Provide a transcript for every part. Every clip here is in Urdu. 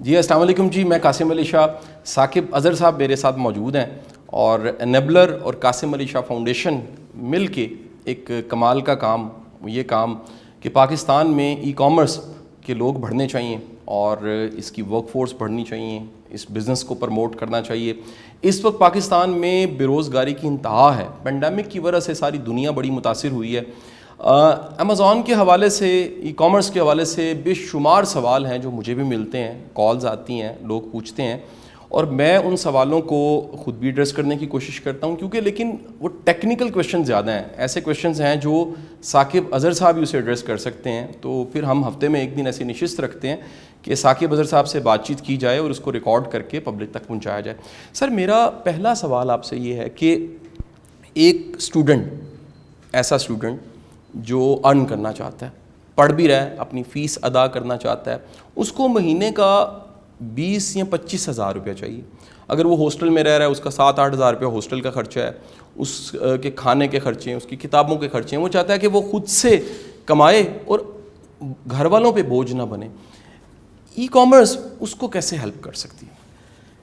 جی السلام علیکم جی، میں قاسم علی شاہ. ثاقب اظہر صاحب میرے ساتھ موجود ہیں اور انیبلر اور قاسم علی شاہ فاؤنڈیشن مل کے ایک کمال کا کام، یہ کام کہ پاکستان میں ای کامرس کے لوگ بڑھنے چاہیے اور اس کی ورک فورس بڑھنی چاہیے، اس بزنس کو پروموٹ کرنا چاہیے. اس وقت پاکستان میں بے روزگاری کی انتہا ہے. پینڈیمک کی وجہ سے ساری دنیا بڑی متاثر ہوئی ہے. امیزون کے حوالے سے، ای کامرس کے حوالے سے بے شمار سوال ہیں جو مجھے بھی ملتے ہیں، کالز آتی ہیں، لوگ پوچھتے ہیں اور میں ان سوالوں کو خود بھی ایڈریس کرنے کی کوشش کرتا ہوں کیونکہ لیکن وہ ٹیکنیکل کویشچن زیادہ ہیں. ایسے کویشچنز ہیں جو ثاقب اظہر صاحب ہی اسے ایڈریس کر سکتے ہیں. تو پھر ہم ہفتے میں ایک دن ایسی نشست رکھتے ہیں کہ ثاقب اظہر صاحب سے بات چیت کی جائے اور اس کو ریکارڈ کر کے پبلک تک پہنچایا جائے. سر میرا پہلا سوال آپ سے یہ ہے کہ ایک اسٹوڈنٹ، ایسا اسٹوڈنٹ جو ارن کرنا چاہتا ہے، پڑھ بھی رہا ہے، اپنی فیس ادا کرنا چاہتا ہے، اس کو مہینے کا 20 یا 25 ہزار روپیہ چاہیے. اگر وہ ہاسٹل میں رہ رہا ہے، اس کا 7-8 ہزار روپیہ ہاسٹل کا خرچہ ہے، اس کے کھانے کے خرچے ہیں، اس کی کتابوں کے خرچے ہیں. وہ چاہتا ہے کہ وہ خود سے کمائے اور گھر والوں پہ بوجھ نہ بنے. ای کامرس اس کو کیسے ہیلپ کر سکتی ہے؟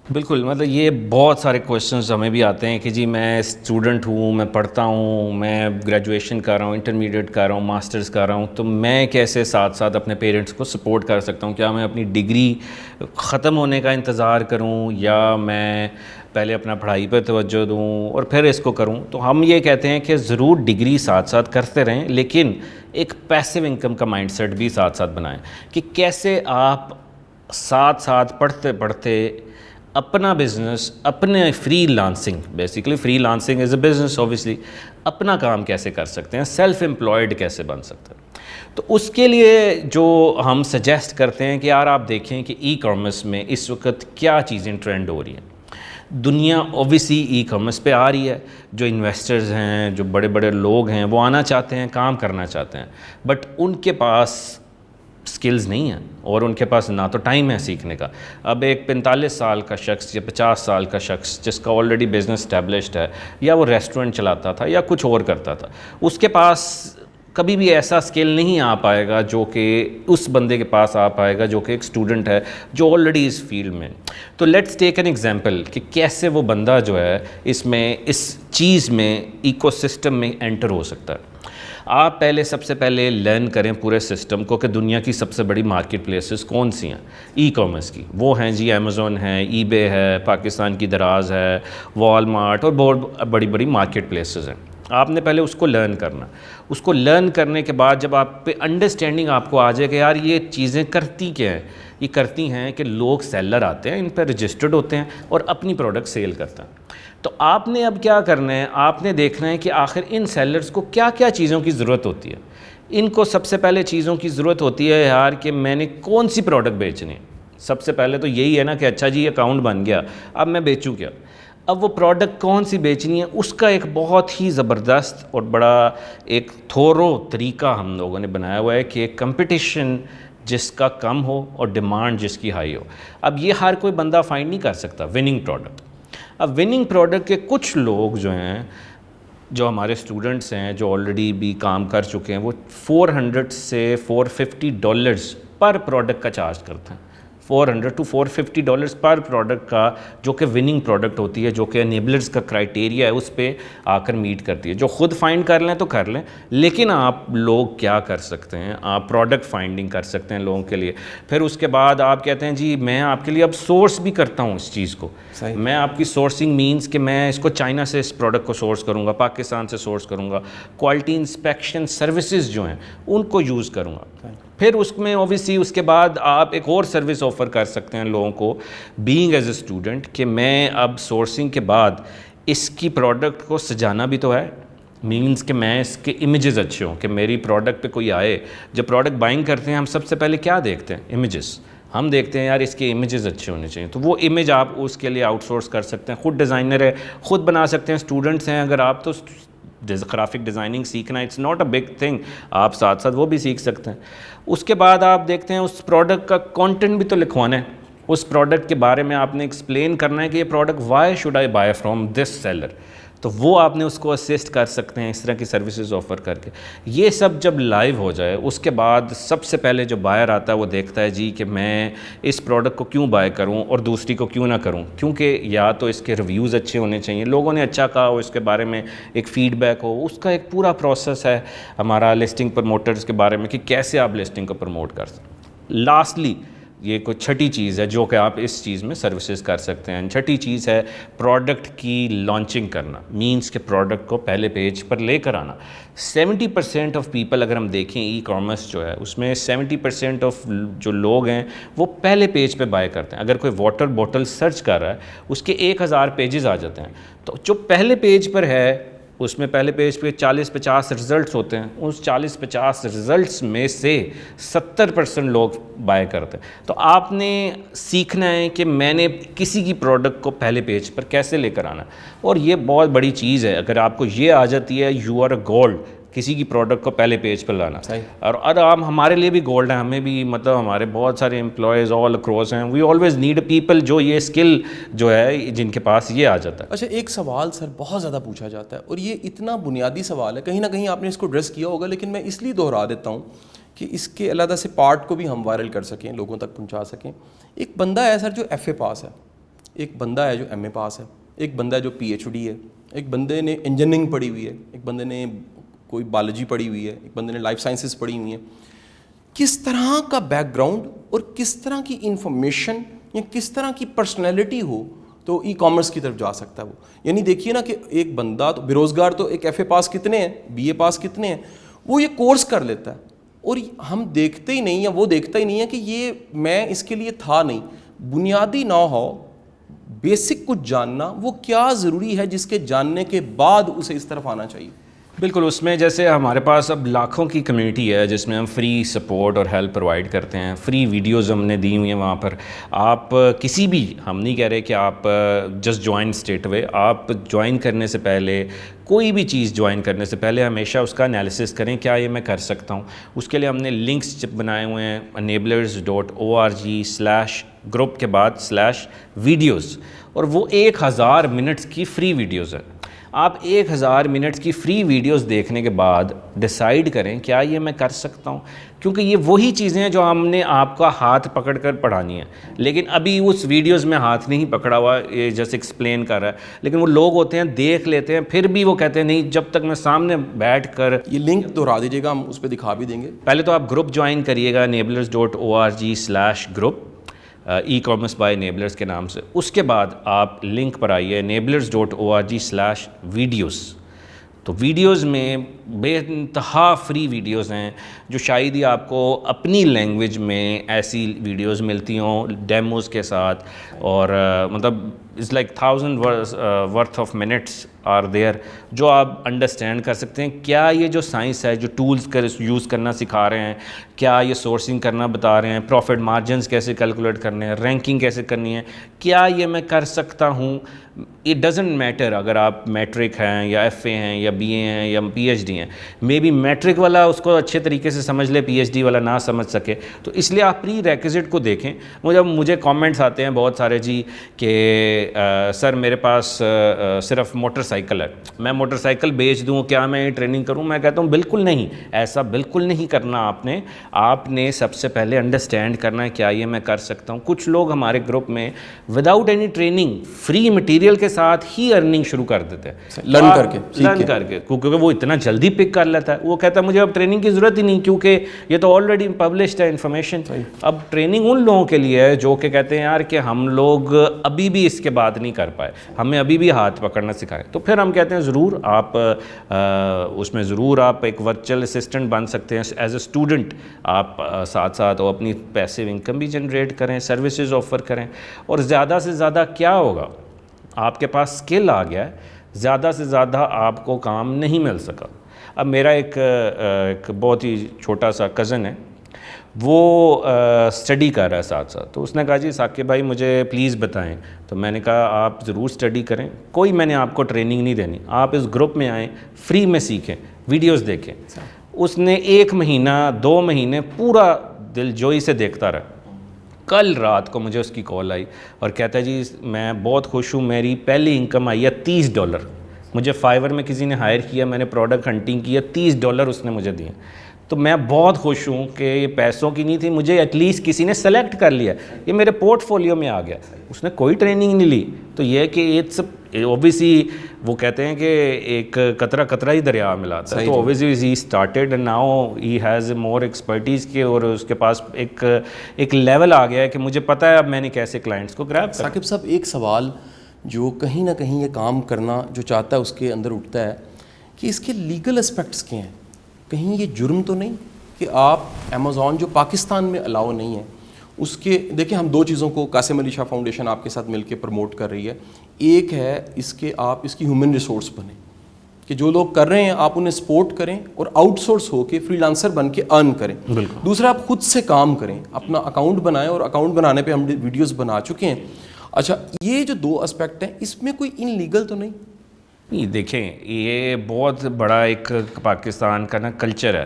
بالکل، مطلب یہ بہت سارے کویشچنز ہمیں بھی آتے ہیں کہ جی میں اسٹوڈنٹ ہوں، میں پڑھتا ہوں، میں گریجویشن کر رہا ہوں، انٹرمیڈیٹ کر رہا ہوں، ماسٹرز کر رہا ہوں، تو میں کیسے ساتھ ساتھ اپنے پیرنٹس کو سپورٹ کر سکتا ہوں؟ کیا میں اپنی ڈگری ختم ہونے کا انتظار کروں یا میں پہلے اپنا پڑھائی پر توجہ دوں اور پھر اس کو کروں؟ تو ہم یہ کہتے ہیں کہ ضرور ڈگری ساتھ ساتھ کرتے رہیں، لیکن ایک پیسو انکم کا مائنڈ سیٹ بھی ساتھ ساتھ بنائیں کہ کیسے آپ ساتھ ساتھ پڑھتے پڑھتے اپنا بزنس، اپنے free lancing, basically free lancing is a business obviously, اپنا کام کیسے کر سکتے ہیں، سیلف امپلائڈ کیسے بن سکتے ہیں. تو اس کے لیے جو ہم سجیسٹ کرتے ہیں کہ یار آپ دیکھیں کہ ای کامرس میں اس وقت کیا چیزیں ٹرینڈ ہو رہی ہیں. دنیا اوبیسلی ای کامرس پہ آ رہی ہے. جو انویسٹرز ہیں، جو بڑے بڑے لوگ ہیں، وہ آنا چاہتے ہیں، کام کرنا چاہتے ہیں، بٹ ان کے پاس سکلز نہیں ہیں اور ان کے پاس نہ تو ٹائم ہے سیکھنے کا. اب ایک 45 سال کا شخص یا 50 سال کا شخص جس کا آلریڈی بزنس اسٹیبلشڈ ہے، یا وہ ریسٹورنٹ چلاتا تھا یا کچھ اور کرتا تھا، اس کے پاس کبھی بھی ایسا سکل نہیں آ پائے گا جو کہ اس بندے کے پاس آ پائے گا جو کہ ایک اسٹوڈنٹ ہے جو آلریڈی اس فیلڈ میں. تو لیٹس ٹیک این ایگزامپل کہ کیسے وہ بندہ جو ہے اس میں، اس چیز میں، ایکو سسٹم میں انٹر ہو سکتا ہے. آپ پہلے سب سے پہلے لرن کریں پورے سسٹم کو کہ دنیا کی سب سے بڑی مارکیٹ پلیسز کون سی ہیں ای کامرس کی. وہ ہیں جی امیزون ہے، ای بے ہے، پاکستان کی دراز ہے، والمارٹ اور بہت بڑی بڑی مارکیٹ پلیسز ہیں. آپ نے پہلے اس کو لرن کرنا. اس کو لرن کرنے کے بعد جب آپ پہ انڈرسٹینڈنگ آپ کو آ جائے کہ یار یہ چیزیں کرتی کیا ہیں، یہ کرتی ہیں کہ لوگ سیلر آتے ہیں، ان پہ رجسٹرڈ ہوتے ہیں اور اپنی پروڈکٹ سیل کرتے ہیں. تو آپ نے اب کیا کرنا ہے، آپ نے دیکھنا ہے کہ آخر ان سیلرز کو کیا کیا چیزوں کی ضرورت ہوتی ہے. ان کو سب سے پہلے چیزوں کی ضرورت ہوتی ہے یار کہ میں نے کون سی پروڈکٹ بیچنی ہے. سب سے پہلے تو یہی ہے نا کہ اچھا جی اکاؤنٹ بن گیا، اب میں بیچوں کیا. اب وہ پروڈکٹ کون سی بیچنی ہے، اس کا ایک بہت ہی زبردست اور بڑا ایک تھورو طریقہ ہم لوگوں نے بنایا ہوا ہے کہ کمپٹیشن جس کا کم ہو اور ڈیمانڈ جس کی ہائی ہو. اب یہ ہر کوئی بندہ فائنڈ نہیں کر سکتا وننگ پروڈکٹ. اب وننگ پروڈکٹ کے کچھ لوگ جو ہیں، جو ہمارے اسٹوڈنٹس ہیں جو آلریڈی بھی کام کر چکے ہیں، وہ $400 سے $450 پر پروڈکٹ کا چارج کرتے ہیں. $400 to $450 پر پروڈکٹ کا، جو کہ وننگ پروڈکٹ ہوتی ہے، جو کہ انیبلرز کا کرائٹیریا ہے اس پہ آ کر میٹ کرتی ہے. جو خود فائنڈ کر لیں تو کر لیں، لیکن آپ لوگ کیا کر سکتے ہیں، آپ پروڈکٹ فائنڈنگ کر سکتے ہیں لوگوں کے لیے. پھر اس کے بعد آپ کہتے ہیں جی میں آپ کے لیے اب سورس بھی کرتا ہوں اس چیز کو. میں آپ کی سورسنگ مینس کہ میں اس کو چائنا سے اس پروڈکٹ کو سورس کروں گا، پاکستان سے سورس کروں گا، کوالٹی انسپیکشن سروسز جو ہیں ان کو یوز کروں گا. پھر اس میں اوبیسلی اس کے بعد آپ ایک اور سروس آفر کر سکتے ہیں لوگوں کو بینگ ایز اے اسٹوڈنٹ کہ میں اب سورسنگ کے بعد اس کی پروڈکٹ کو سجانا بھی تو ہے. مینس کہ میں اس کے امیجز اچھے ہوں کہ میری پروڈکٹ پہ کوئی آئے. جب پروڈکٹ بائنگ کرتے ہیں ہم سب سے پہلے کیا دیکھتے ہیں؟ امیجز. ہم دیکھتے ہیں یار اس کے امیجز اچھے ہونے چاہیے. تو وہ امیج آپ اس کے لیے آؤٹ سورس کر سکتے ہیں. خود ڈیزائنر ہے، خود بنا سکتے ہیں. اسٹوڈنٹس ہیں اگر آپ، تو گرافک ڈیزائننگ سیکھنا it's not a big thing, آپ ساتھ ساتھ وہ بھی سیکھ سکتے ہیں. اس کے بعد آپ دیکھتے ہیں اس پروڈکٹ کا کانٹینٹ بھی تو لکھوانا ہے. اس پروڈکٹ کے بارے میں آپ نے ایکسپلین کرنا ہے کہ یہ product why should I by from this seller. تو وہ آپ نے اس کو اسسٹ کر سکتے ہیں اس طرح کی سروسز آفر کر کے. یہ سب جب لائیو ہو جائے اس کے بعد سب سے پہلے جو بائر آتا ہے وہ دیکھتا ہے جی کہ میں اس پروڈکٹ کو کیوں بائی کروں اور دوسری کو کیوں نہ کروں, کیونکہ یا تو اس کے ریویوز اچھے ہونے چاہیے, لوگوں نے اچھا کہا ہو, اس کے بارے میں ایک فیڈ بیک ہو. اس کا ایک پورا پروسیس ہے ہمارا لسٹنگ پروموٹرز کے بارے میں کہ کیسے آپ لسٹنگ کو پروموٹ کر سکتے. لاسٹلی یہ کوئی چھٹی چیز ہے جو کہ آپ اس چیز میں سروسز کر سکتے ہیں. چھٹی چیز ہے پروڈکٹ کی لانچنگ کرنا, مینس کہ پروڈکٹ کو پہلے پیج پر لے کر آنا. 70% آف پیپل اگر ہم دیکھیں ای کامرس جو ہے اس میں 70% آف جو لوگ ہیں وہ پہلے پیج پہ بائی کرتے ہیں. اگر کوئی واٹر بوٹل سرچ کر رہا ہے اس کے 1000 پیجز آ جاتے ہیں, تو جو پہلے پیج پر ہے اس میں پہلے پیج پہ 40-50 رزلٹس ہوتے ہیں. اس 40-50 رزلٹس میں سے 70% لوگ بائی کرتے ہیں. تو آپ نے سیکھنا ہے کہ میں نے کسی کی پروڈکٹ کو پہلے پیج پر کیسے لے کر آنا ہے, اور یہ بہت بڑی چیز ہے. اگر آپ کو یہ آ جاتی ہے یو آر اے گولڈ, کسی کی پروڈکٹ کو پہلے پیج پر لانا. اور عام ہمارے لیے بھی گولڈ ہے, ہمیں بھی مطلب ہمارے بہت سارے امپلائیز آل اکراس ہیں. وی آلویز نیڈ پیپل جو یہ اسکل جو ہے جن کے پاس یہ آ جاتا ہے. اچھا, ایک سوال سر بہت زیادہ پوچھا جاتا ہے اور یہ اتنا بنیادی سوال ہے, کہیں نہ کہیں آپ نے اس کو ایڈریس کیا ہوگا, لیکن میں اس لیے دہرا دیتا ہوں کہ اس کے علیحدہ سے پارٹ کو بھی ہم وائرل کر سکیں, لوگوں تک پہنچا سکیں. ایک بندہ ہے سر جو ایف اے پاس ہے, ایک بندہ ہے جو ایم اے پاس ہے, ایک بندہ ہے جو پی ایچ ڈی ہے, ایک بندے نے انجینئرنگ پڑھی ہوئی ہے, ایک بندے نے کوئی بایولوجی پڑھی ہوئی ہے, ایک بندے نے لائف سائنسز پڑھی ہوئی ہیں. کس طرح کا بیک گراؤنڈ اور کس طرح کی انفارمیشن یا کس طرح کی پرسنالٹی ہو تو ای کامرس کی طرف جا سکتا ہے وہ. یعنی دیکھیے نا کہ ایک بندہ تو بے روزگار تو ایک ایف اے پاس کتنے ہیں, بی اے پاس کتنے ہیں, وہ یہ کورس کر لیتا ہے اور ہم دیکھتے ہی نہیں, یا وہ دیکھتا ہی نہیں ہے کہ یہ میں اس کے لیے تھا نہیں. بنیادی نو ہاؤ, بیسک کچھ جاننا, وہ کیا ضروری ہے جس کے جاننے کے بعد اسے اس طرف آنا چاہیے. بالکل, اس میں جیسے ہمارے پاس اب لاکھوں کی کمیونٹی ہے جس میں ہم فری سپورٹ اور ہیلپ پرووائڈ کرتے ہیں. فری ویڈیوز ہم نے دی ہوئی ہیں وہاں پر. آپ کسی بھی, ہم نہیں کہہ رہے کہ آپ جسٹ جوائن اسٹریٹ اوے, آپ جوائن کرنے سے پہلے, کوئی بھی چیز جوائن کرنے سے پہلے ہمیشہ اس کا انالیسس کریں, کیا یہ میں کر سکتا ہوں. اس کے لیے ہم نے لنکس بنائے ہوئے ہیں enablers.org/group کے بعد /videos, اور وہ 1000 منٹس کی فری ویڈیوز ہیں. آپ 1000 منٹس کی فری ویڈیوز دیکھنے کے بعد ڈیسائیڈ کریں کیا یہ میں کر سکتا ہوں, کیونکہ یہ وہی چیزیں ہیں جو ہم نے آپ کا ہاتھ پکڑ کر پڑھانی ہے. لیکن ابھی اس ویڈیوز میں ہاتھ نہیں پکڑا ہوا, یہ جیسے ایکسپلین کر رہا ہے, لیکن وہ لوگ ہوتے ہیں دیکھ لیتے ہیں پھر بھی وہ کہتے ہیں نہیں جب تک میں سامنے بیٹھ کر. یہ لنک دوہرا دیجیے گا, ہم اس پہ دکھا بھی دیں گے. پہلے تو آپ گروپ جوائن کریے گا enablers.org/group, e commerce by enablers کے نام سے. اس کے بعد آپ لنک پر آئیے enablers.org/videos. تو ویڈیوز میں بے انتہا فری ویڈیوز ہیں جو شاید ہی آپ کو اپنی لینگویج میں ایسی ویڈیوز ملتی ہوں ڈیموز کے ساتھ, اور مطلب it's like 1000 worth of minutes are there جو آپ انڈرسٹینڈ کر سکتے ہیں کیا یہ جو سائنس ہے, جو ٹولز یوز کرنا سکھا رہے ہیں, کیا یہ سورسنگ کرنا بتا رہے ہیں, پروفٹ مارجنز کیسے کیلکولیٹ کرنے ہیں, رینکنگ کیسے کرنی ہے, کیا یہ میں کر سکتا ہوں. اٹ ڈزنٹ میٹر اگر آپ میٹرک ہیں یا ایف اے ہیں یا بی اے ہیں یا پی ایچ ڈی ہیں. مے بی میٹرک والا اس کو اچھے طریقے سے سمجھ لے, پی ایچ ڈی والا نہ سمجھ سکے, تو اس لیے آپ پری ریکوزٹ کو دیکھیں. مجھے کامنٹس آتے ہیں بہت سارے جی کہ سر میرے پاس صرف موٹر سائیکل ہے, میں موٹر سائیکل بیچ دوں, کیا میں ٹریننگ کروں. میں کہتا ہوں بالکل نہیں, ایسا بالکل نہیں کرنا. آپ نے سب سے پہلے انڈرسٹینڈ کرنا ہے کیا یہ میں کر سکتا ہوں. کچھ لوگ ہمارے گروپ میں without any training free material کے ساتھ ہی ارننگ شروع کر دیتے ہیں, لرن کر کے, کیونکہ وہ اتنا جلدی پک کر لیتا ہے. وہ کہتا ہے مجھے اب ٹریننگ کی ضرورت ہی نہیں کیونکہ یہ تو آلریڈی پبلشڈ ہے انفارمیشن. اب ٹریننگ ان لوگوں کے لیے ہے جو کہ کہتے ہیں یار کہ ہم لوگ ابھی بھی اس کے بعد نہیں کر پائے, ہمیں ابھی بھی ہاتھ پکڑنا سکھائیں. تو پھر ہم کہتے ہیں ضرور آپ اس میں ضرور آپ ایک ورچوئل اسسٹنٹ بن سکتے ہیں ایز اے اسٹوڈنٹ. آپ ساتھ ساتھ اپنی پیسیو انکم بھی جنریٹ کریں, سروسز آفر کریں, اور زیادہ سے زیادہ کیا ہوگا آپ کے پاس اسکل آ گیا ہے, زیادہ سے زیادہ آپ کو کام نہیں مل سکا. اب میرا ایک بہت ہی چھوٹا سا کزن ہے, وہ اسٹڈی کر رہا ہے ساتھ ساتھ. تو اس نے کہا جی ثاقب بھائی مجھے پلیز بتائیں. تو میں نے کہا آپ ضرور اسٹڈی کریں, کوئی میں نے آپ کو ٹریننگ نہیں دینی, آپ اس گروپ میں آئیں, فری میں سیکھیں, ویڈیوز دیکھیں. اس نے 1 مہینہ 2 مہینے پورا دل جوئی سے دیکھتا رہا. کل رات کو مجھے اس کی کال آئی اور کہتا ہے جی میں بہت خوش ہوں, میری پہلی انکم آئی ہے $30. مجھے فائور میں کسی نے ہائر کیا, میں نے پروڈکٹ ہنٹنگ کیا, $30 اس نے مجھے دیے, تو میں بہت خوش ہوں کہ یہ پیسوں کی نہیں تھی, مجھے ایٹ لیسٹ کسی نے سلیکٹ کر لیا, یہ میرے پورٹ فولیو میں آ گیا, اس نے کوئی ٹریننگ نہیں لی. تو یہ کہ اٹس اوبیسلی وہ کہتے ہیں کہ ایک قطرہ قطرہ ہی دریا ملاتا ہے, تو obviously he started and now he has more expertise کے, اور اس کے پاس ایک لیول آ گیا ہے کہ مجھے پتہ ہے اب میں نے کیسے کلائنٹس کو گریب کرنا. ثاقب صاحب ایک سوال جو کہیں نہ کہیں یہ کام کرنا جو چاہتا ہے اس کے اندر اٹھتا ہے کہ اس کے لیگل اسپیکٹس کیا ہیں, کہیں یہ جرم تو نہیں کہ آپ امیزون جو پاکستان میں الاؤ نہیں ہے اس کے, دیکھیں ہم دو چیزوں کو قاسم علی شاہ فاؤنڈیشن آپ کے ساتھ مل کے پروموٹ کر رہی ہے. ایک ہے اس کے آپ اس کی ہیومن ریسورس بنیں کہ جو لوگ کر رہے ہیں آپ انہیں سپورٹ کریں اور آؤٹ سورس ہو کے فری لانسر بن کے ارن کریں. دوسرا آپ خود سے کام کریں, اپنا اکاؤنٹ بنائیں, اور اکاؤنٹ بنانے پہ ہم ویڈیوز بنا چکے ہیں. اچھا یہ جو دو اسپیکٹ ہیں اس میں کوئی ان لیگل تو نہیں؟ دیکھیں یہ بہت بڑا ایک پاکستان کا نا کلچر ہے.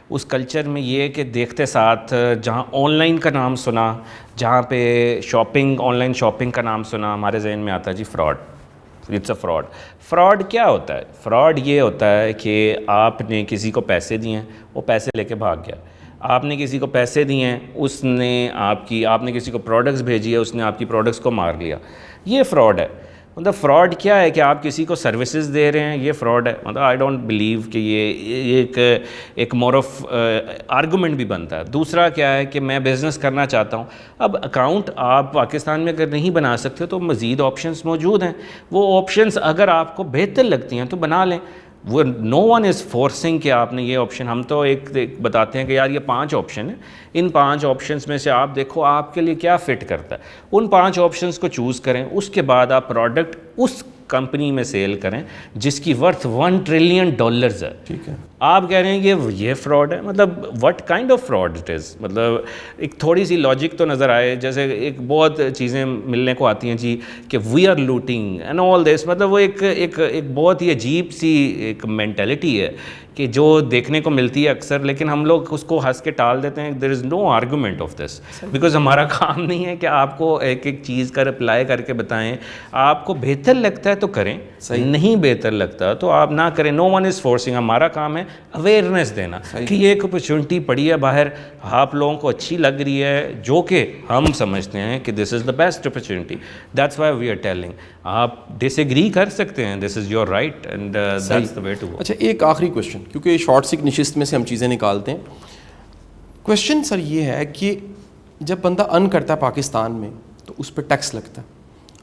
اس کلچر میں یہ کہ دیکھتے ساتھ جہاں آن لائن کا نام سنا, جہاں پہ شاپنگ آن لائن شاپنگ کا نام سنا, ہمارے ذہن میں آتا ہے جی fraud, it's a fraud. Fraud کیا ہوتا ہے؟ فراڈ یہ ہوتا ہے کہ آپ نے کسی کو پیسے دیے ہیں, وہ پیسے لے کے بھاگ گیا. آپ نے کسی کو پیسے دیے ہیں, اس نے آپ نے کسی کو پروڈکٹس بھیجی ہے, اس نے آپ کی پروڈکٹس کو مار لیا. یہ فراڈ ہے. مطلب فراڈ کیا ہے کہ آپ کسی کو سروسز دے رہے ہیں, یہ فراڈ ہے. مطلب آئی ڈونٹ بلیو کہ یہ ایک مور آف آرگومنٹ بھی بنتا ہے. دوسرا کیا ہے کہ میں بزنس کرنا چاہتا ہوں, اب اکاؤنٹ آپ پاکستان میں اگر نہیں بنا سکتے تو مزید آپشنس موجود ہیں. وہ آپشنس اگر آپ کو بہتر لگتی ہیں تو بنا لیں. وہ نو ون از فورسنگ کہ آپ نے یہ آپشن, ہم تو ایک بتاتے ہیں کہ یار یہ 5 آپشن ہیں, ان 5 آپشنس میں سے آپ دیکھو آپ کے لیے کیا فٹ کرتا ہے, ان 5 آپشنس کو چوز کریں, اس کے بعد آپ پروڈکٹ اس کمپنی میں سیل کریں جس کی ورتھ $1 ٹریلین ہے. ٹھیک ہے, آپ کہہ رہے ہیں کہ یہ فراڈ ہے. مطلب what kind of fraud it is. مطلب ایک تھوڑی سی لاجک تو نظر آئے, جیسے ایک بہت چیزیں ملنے کو آتی ہیں جی کہ we are looting and all this. مطلب وہ ایک بہت ہی عجیب سی ایک مینٹیلٹی ہے کہ جو دیکھنے کو ملتی ہے اکثر, لیکن ہم لوگ اس کو ہنس کے ٹال دیتے ہیں. دیر از نو آرگومنٹ آف دس, بیکاز ہمارا کام نہیں ہے کہ آپ کو ایک ایک چیز کا رپلائی کر کے بتائیں. آپ کو بہتر لگتا ہے تو کریں, نہیں بہتر لگتا تو آپ نہ کریں. نو ون از فورسنگ. ہمارا کام ہے اویئرنیس دینا کہ یہ ایک اپرچونٹی پڑی ہے باہر, آپ لوگوں کو اچھی لگ رہی ہے, جو کہ ہم سمجھتے ہیں کہ this is the best opportunity. That's why we are telling. آپ ڈس ایگری کر سکتے ہیں, this is your right and that's the way to go. اچھا ایک آخری کوشچن, کیونکہ شارٹ سی نشست میں سے ہم چیزیں نکالتے ہیں. کوشچن سر یہ ہے کہ جب بندہ ارن کرتا ہے پاکستان میں تو اس پہ ٹیکس لگتا ہے.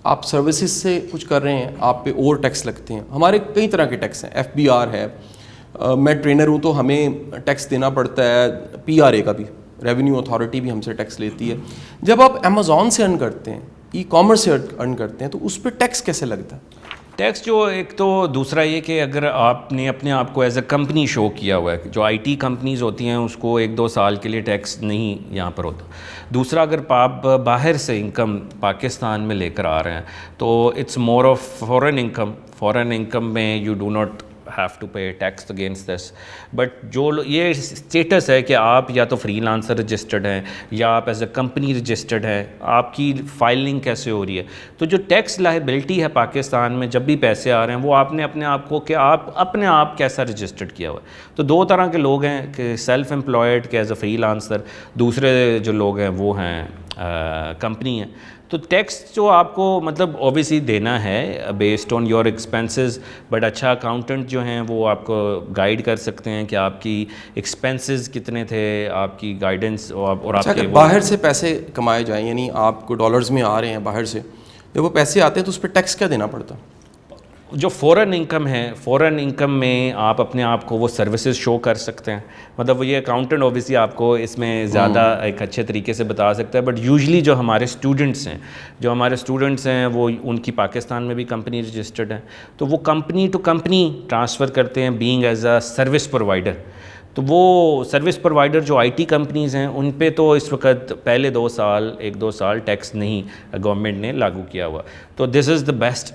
آپ سروسز سے کچھ کر رہے ہیں, آپ پہ اور ٹیکس لگتے ہیں. ہمارے کئی طرح کے ٹیکس ہیں, FBR ہے, میں ٹرینر ہوں تو ہمیں ٹیکس دینا پڑتا ہے, PRA کا بھی, ریونیو اتھارٹی بھی ہم سے ٹیکس لیتی ہے. جب آپ امیزون سے ارن کرتے ہیں, ای کامرس سے ارن کرتے ہیں, تو اس پہ ٹیکس کیسے لگتا ہے؟ ٹیکس جو ایک تو دوسرا یہ کہ اگر آپ نے اپنے آپ کو ایز اے کمپنی شو کیا ہوا ہے, جو IT کمپنیز ہوتی ہیں اس کو 1-2 سال کے لیے ٹیکس نہیں یہاں پر ہوتا. دوسرا اگر آپ باہر سے انکم پاکستان میں لے کر آ رہے ہیں تو it's more of foreign income. Foreign income میں you do not have to pay tax against this. But جو یہ اسٹیٹس ہے کہ آپ یا تو فری لانسر رجسٹرڈ ہیں یا آپ ایز اے کمپنی رجسٹرڈ ہیں, آپ کی فائلنگ کیسے ہو رہی ہے. تو جو ٹیکس لائبلٹی ہے پاکستان میں جب بھی پیسے آ رہے ہیں وہ آپ نے اپنے آپ کو کہ آپ اپنے آپ کیسا رجسٹرڈ کیا ہوا ہے. تو 2 طرح کے لوگ ہیں کہ سیلف امپلائڈ کے ایز اے فری لانسر, دوسرے جو لوگ ہیں وہ ہیں کمپنی ہیں. تو ٹیکس جو آپ کو مطلب اوبیسلی دینا ہے based on your expenses, but اچھا اکاؤنٹنٹ جو ہیں وہ آپ کو گائیڈ کر سکتے ہیں کہ آپ کی ایکسپینسز کتنے تھے, آپ کی گائیڈنس. اور آپ کے باہر سے پیسے کمائے جائیں, یعنی آپ کو ڈالرز میں آ رہے ہیں باہر سے, جب وہ پیسے آتے ہیں تو اس پہ ٹیکس کیا دینا پڑتا ہے؟ جو فورن انکم ہے, فورن انکم میں آپ اپنے آپ کو وہ سروسز شو کر سکتے ہیں. مطلب وہ یہ اکاؤنٹنٹ اوبیسلی آپ کو اس میں زیادہ ایک اچھے طریقے سے بتا سکتا ہے. بٹ یوزلی جو ہمارے اسٹوڈنٹس ہیں وہ ان کی پاکستان میں بھی کمپنی رجسٹرڈ ہیں, تو وہ کمپنی ٹو کمپنی ٹرانسفر کرتے ہیں being as a service provider. تو وہ سروس پرووائڈر جو IT کمپنیز ہیں ان پہ تو اس وقت پہلے 1-2 سال ٹیکس نہیں گورنمنٹ نے لاگو کیا ہوا. تو this is the best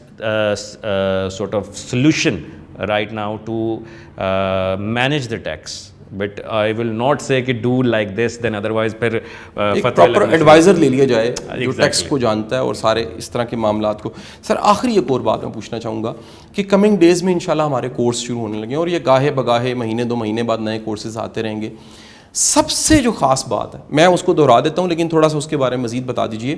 sort of solution right now to manage the tax. But I will not say کہ do like this then otherwise پھر ایک پراپر ایڈوائزر لے لیا جائے جو ٹیکسٹ کو جانتا ہے اور سارے اس طرح کے معاملات کو. سر آخری ایک اور بات میں پوچھنا چاہوں گا کہ کمنگ ڈیز میں انشاءاللہ ہمارے کورس شروع ہونے لگے ہیں اور یہ گاہے بگاہے مہینے 2 مہینے بعد نئے کورسز آتے رہیں گے. سب سے جو خاص بات ہے میں اس کو دہرا دیتا ہوں لیکن تھوڑا سا اس کے بارے میں مزید بتا دیجئے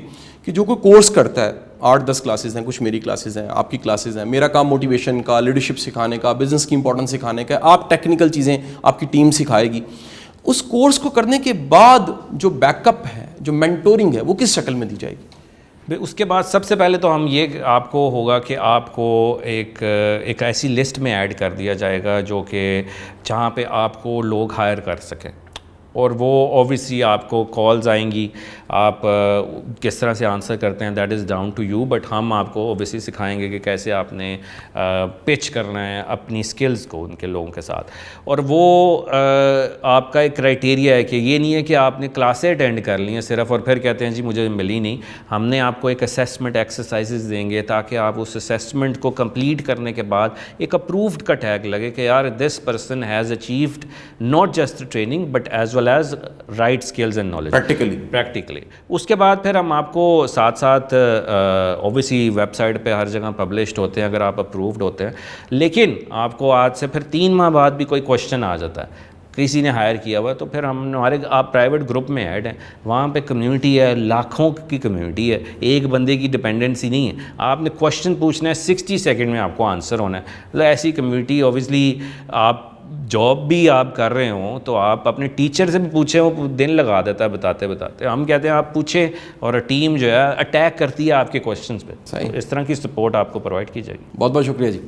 کہ جو کوئی کورس کرتا ہے 8-10 کلاسز ہیں, کچھ میری کلاسز ہیں, آپ کی کلاسز ہیں, میرا کام موٹیویشن کا, لیڈرشپ سکھانے کا, بزنس کی امپورٹنس سکھانے کا, آپ ٹیکنیکل چیزیں آپ کی ٹیم سکھائے گی. اس کورس کو کرنے کے بعد جو بیک اپ ہے, جو مینٹورنگ ہے, وہ کس شکل میں دی جائے گی؟ اس کے بعد سب سے پہلے تو ہم یہ آپ کو ہوگا کہ آپ کو ایک ایسی لسٹ میں ایڈ کر دیا جائے گا جو کہ جہاں پہ آپ کو لوگ ہائر کر سکیں, اور وہ اوبویسلی آپ کو کالز آئیں گی, آپ کس طرح سے آنسر کرتے ہیں that is down to you, but ہم آپ کو اوبویسلی سکھائیں گے کہ کیسے آپ نے پچ کرنا ہے اپنی سکلز کو ان کے لوگوں کے ساتھ. اور وہ آپ کا ایک کرائٹیریا ہے کہ یہ نہیں ہے کہ آپ نے کلاسیں اٹینڈ کر لی ہیں صرف اور پھر کہتے ہیں جی مجھے ملی نہیں. ہم نے آپ کو ایک اسیسمنٹ ایکسرسائزز دیں گے تاکہ آپ اس اسیسمنٹ کو کمپلیٹ کرنے کے بعد ایک اپرووڈ کا ٹیگ لگے کہ یار this person has achieved not just training but as well as right skills and knowledge practically. اس کے بعد پھر ہم آپ کو ساتھ ساتھ اوبویسلی ویب سائٹ پہ ہر جگہ پبلشڈ ہوتے ہیں اگر آپ اپرووڈ ہوتے ہیں, لیکن آپ کو آج سے پھر 3 ماہ بعد بھی کوئی کوشچن آ جاتا ہے, کسی نے ہائر کیا ہوا, تو پھر ہمارے آپ پرائیویٹ گروپ میں ایڈ ہیں, وہاں پہ کمیونٹی ہے, لاکھوں کی کمیونٹی ہے, ایک بندے کی ڈپینڈنسی نہیں ہے. آپ نے کوشچن پوچھنا ہے 60 سیکنڈ میں آپ کو آنسر ہونا ہے. مطلب ایسی کمیونٹی اوبویسلی آپ جاب بھی آپ کر رہے ہوں تو آپ اپنے ٹیچر سے بھی پوچھیں, وہ دن لگا دیتا ہے بتاتے. ہم کہتے ہیں آپ پوچھیں اور ٹیم جو ہے اٹیک کرتی ہے آپ کے کوشچنس پہ. اس طرح کی سپورٹ آپ کو پرووائڈ کی جائے گی. بہت بہت شکریہ جی.